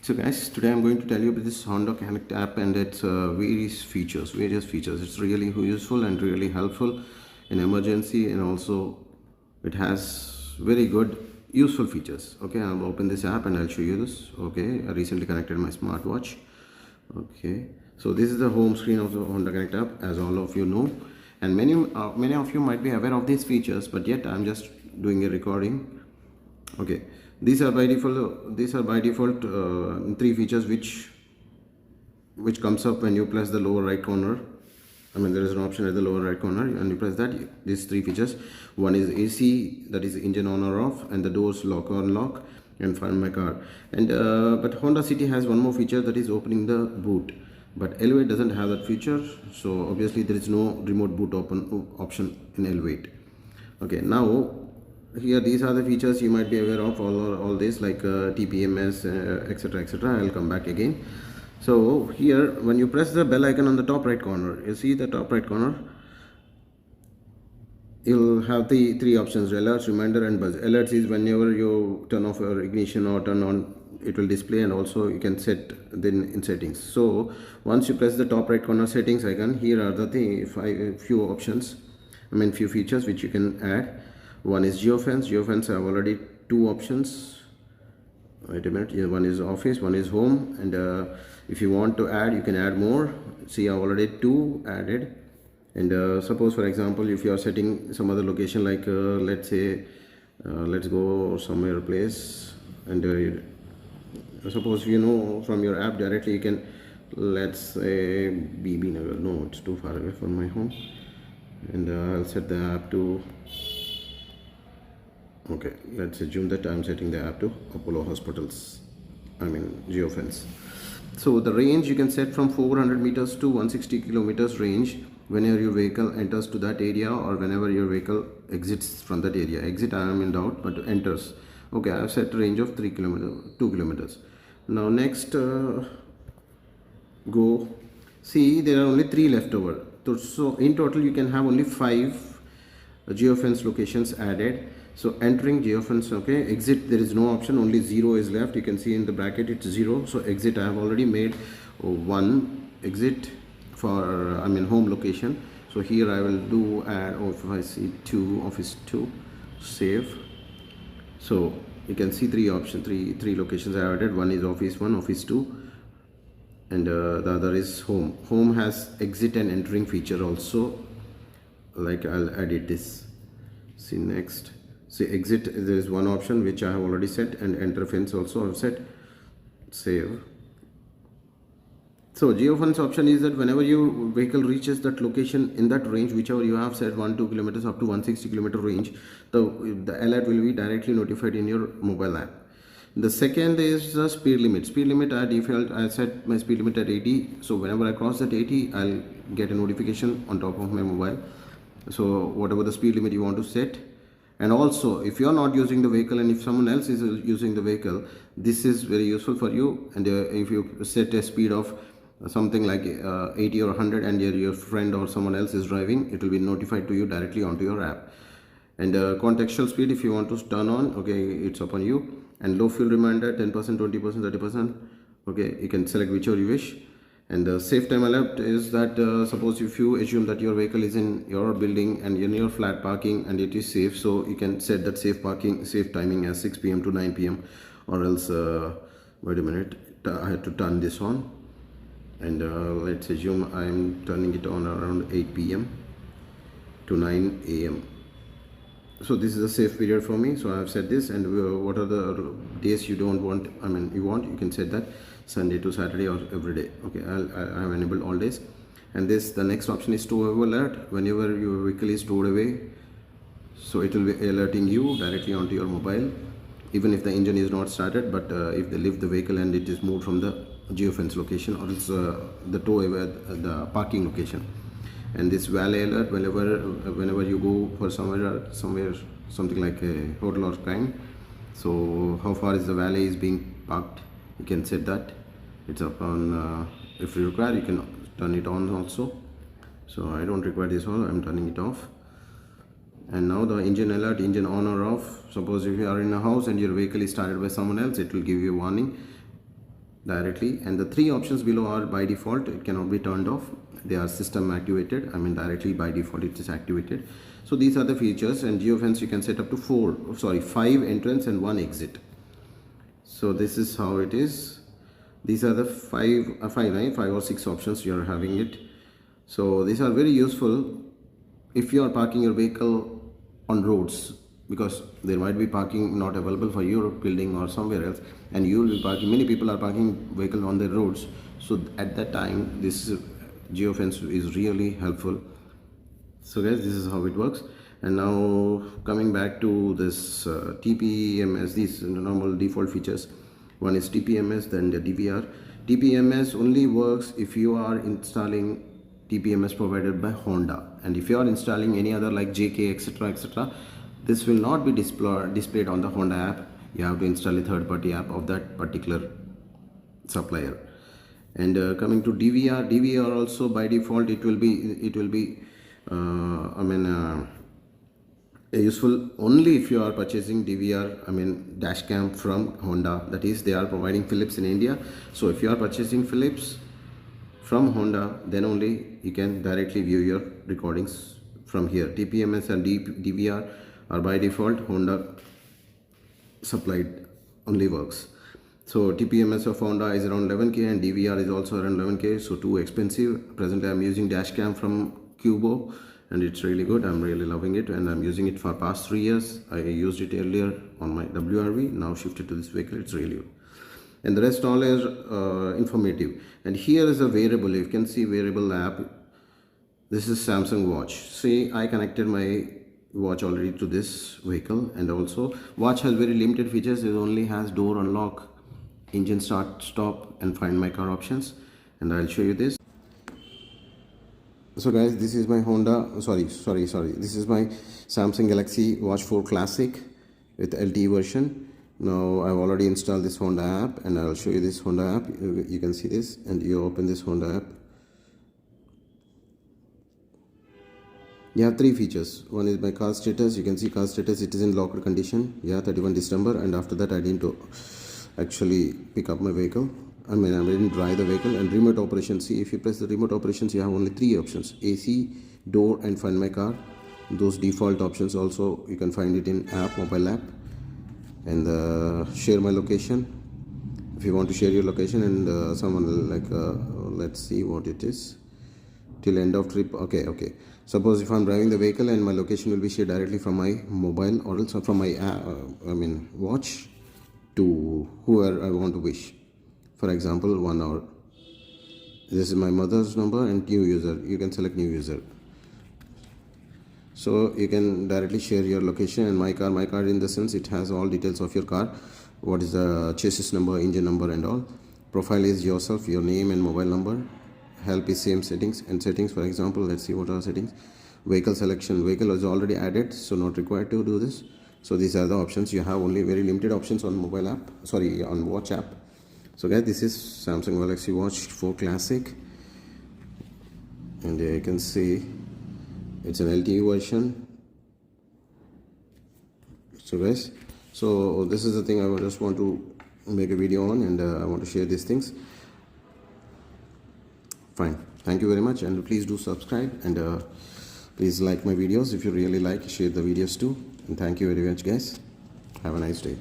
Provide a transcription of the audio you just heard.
So guys, today I'm going to tell you about this Honda Connect app and its various features. It's really useful and really helpful in emergency, and also it has very good useful features. Okay, I'll open this app and I'll show you this. Okay, I recently connected my smartwatch. Okay, so this is the home screen of the Honda Connect app, as all of you know, and many of you might be aware of these features, but yet I'm just doing a recording. Okay, these are by default three features which comes up when you press the lower right corner. I mean, there is an option at the lower right corner and you press that. These three features: one is AC, that is engine on or off, and the doors lock or unlock, and find my car. And but Honda City has one more feature, that is opening the boot, but Elevate doesn't have that feature, so obviously there is no remote boot option in Elevate. Okay, now here these are the features you might be aware of, all this, like TPMS, etc, etc. I'll come back again. So here, when you press the bell icon on the top right corner, you see the top right corner, you'll have the three options: alerts, reminder, and buzz. Alerts is whenever you turn off your ignition or turn on, it will display, and also you can set then in settings. So once you press the top right corner settings icon, here are the few options, few features which you can add. One is Geofence. I have already two options. Wait a minute. Here, one is office, one is home, and if you want to add, you can add more. See, I have already two added. And suppose, for example, if you are setting some other location, like let's say, let's go somewhere place, and suppose you know from your app directly, you can, let's say BB Nagar. No, it's too far away from my home, and I'll set the app to. Okay, let's assume that I'm setting the app to Apollo Hospitals, Geofence. So the range you can set from 400 meters to 160 kilometers range whenever your vehicle enters to that area, or whenever your vehicle exits from that area. Exit, I am in doubt, but enters. Okay, I have set a range of 2 kilometers. Now next, go. See, there are only 3 left over. So in total you can have only 5 geofence locations added. So entering geofence, okay. Exit, there is no option, only 0 is left. You can see in the bracket it's 0. So exit, I have already made 1 exit for home location. So here I will do add, if I see 2, office 2, save. So you can see 3 options, three locations I added. One is office 1, office 2, and the other is home. Home has exit and entering feature also. Like, I'll edit this. See next. See exit, there is one option which I have already set, and enter fence also I have set. Save. So geofence option is that whenever your vehicle reaches that location in that range, whichever you have set, 1-2 kilometers up to 160 kilometer range, the alert will be directly notified in your mobile app. The second is the speed limit. Speed limit, I set my speed limit at 80. So whenever I cross that 80, I'll get a notification on top of my mobile. So whatever the speed limit you want to set. And also, if you are not using the vehicle and if someone else is using the vehicle, this is very useful for you. And if you set a speed of something like 80 or 100, and your friend or someone else is driving, it will be notified to you directly onto your app. And contextual speed, if you want to turn on, okay, it's upon you. And low fuel reminder, 10%, 20%, 30%. Okay, you can select whichever you wish. And the safe time alert is that suppose if you assume that your vehicle is in your building and in your flat parking and it is safe, so you can set that safe timing as 6 p.m. to 9 p.m. or else wait a minute, I had to turn this on, and let's assume I'm turning it on around 8 p.m. to 9 a.m. So this is a safe period for me, so I have set this. And what are the days you don't want, you can set that Sunday to Saturday or every day. Okay, I have enabled all days. And the next option is stow away alert. Whenever your vehicle is stowed away, so it will be alerting you directly onto your mobile, even if the engine is not started. But if they lift the vehicle and it is moved from the geofence location, or it's the tow away, the parking location. And this valet alert, whenever you go for somewhere, something like a hotel or kind, so how far is the valet is being parked, you can set that. It's up on, if you require, you can turn it on also. So I don't require this one, I'm turning it off. And now the engine alert, engine on or off. Suppose if you are in a house and your vehicle is started by someone else, it will give you a warning. directly, and the three options below are by default, it cannot be turned off. They are system activated, I mean directly by default it is activated. So these are the features, and geofence you can set up to 5 entrance and 1 exit. So this is how it is. These are the five or six options you are having it. So these are very useful if you are parking your vehicle on roads, because there might be parking not available for your building or somewhere else, and you will be parking, many people are parking vehicle on the roads. So at that time this geofence is really helpful. So guys, this is how it works. And now coming back to this TPMS, these normal default features. One is TPMS, then the DVR. TPMS only works if you are installing TPMS provided by Honda, and if you are installing any other like JK etc etc, this will not be displayed on the Honda app. You have to install a third-party app of that particular supplier. And coming to DVR also by default it will be useful only if you are purchasing DVR, dash cam from Honda, that is they are providing Philips in India. So if you are purchasing Philips from Honda, then only you can directly view your recordings from here. TPMS and DVR are by default Honda supplied, only works. So TPMS of Honda is around 11k and DVR is also around 11k, so too expensive. Presently I'm using dash cam from Cubo and it's really good. I'm really loving it, and I'm using it for past 3 years. I used it earlier on my WRV, now shifted to this vehicle. It's really good, and the rest all is informative. And here is a wearable. You can see wearable app. This is Samsung watch. See, I connected my watch already to this vehicle, and also watch has very limited features. It only has door unlock, engine start stop, and find my car options, and I'll show you this. So guys, this is my this is my Samsung Galaxy Watch 4 Classic with LTE version. Now I've already installed this Honda app, and I'll show you this Honda app. You can see this, and you open this Honda app. You have 3 features. One is my car status. You can see car status, it is in locked condition. Yeah, 31 December, and after that I didn't actually pick up my vehicle. I didn't drive the vehicle. And remote operation. See, if you press the remote operations, you have only 3 options: AC, door, and find my car. Those default options also you can find it in app, mobile app. And share my location. If you want to share your location, and someone let's see what it is. Till end of trip. Okay. Suppose if I'm driving the vehicle and my location will be shared directly from my mobile, or else from my watch to whoever I want to wish. For example, 1 hour. This is my mother's number and new user. You can select new user. So you can directly share your location. And my car in the sense it has all details of your car. What is the chassis number, engine number, and all. Profile is yourself, your name and mobile number. Help is same settings. And settings, for example, let's see what are settings. Vehicle selection. Vehicle is already added, so not required to do this. So these are the options. You have only very limited options on mobile app. On watch app. So guys, this is Samsung Galaxy Watch 4 Classic, and you can see it's an LTE version. So guys, so this is the thing I just want to make a video on, and I want to share these things. Fine, thank you very much, and please do subscribe, and please like my videos. If you really like, share the videos too, and thank you very much guys. Have a nice day.